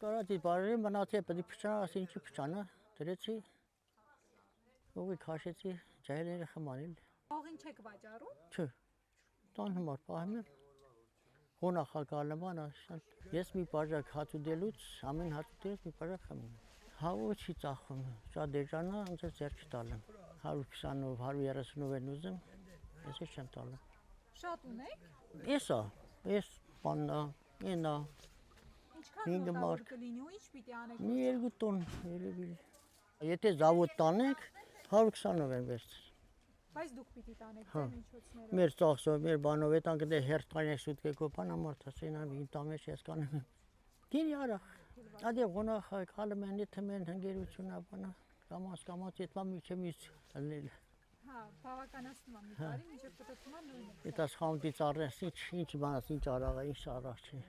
Կարաճի բարի մնացի պետք փչանա, ինչի փչանա, դրեցի, ուղի քաշեցի, ջահելները խմանել։ Աղին չեք վաճառում։ Չէ, տան համար պահում եմ, խոնախակալման ասան, ես մի բաժակ հաց ուտելուց, ամեն հաց ուտելուց մի բաժակ խմում եմ։ Հավո չի ծախում, շատ դերջանա, անց ձեռք չտալեմ, 120-ով, 130-ով են ուզում, ես չեմ տալը։ Շատ ունեք։ Ես բաննա, ենա, Ինչքան մոտավոր կլինի ու ինչ պիտի անեք։ մի 2 տոն, երևի։ Եթե զավոտ տանենք, 120-ով են վերցրել։ Բայց դուք պիտի տանեք ձեր միջոցներով։ Մեր ծախսով, մեր բանով, այդան կդե հերթանեք սուտկեկո բանամարդ ասենա, ինտամեջ ես կանեմ։ Դինի արախ, ադե գոնախ կալում են, թմեն հնգերությունա բանա, կամաց այդվա միջեմից լել։ Հա, բավականացնում եմ մի տարի, մինչև պտտումը նույնը։ Այդ աշխամտից առնես, ինչ բանաս, ինչ արաղա, ինչ արաղ չի։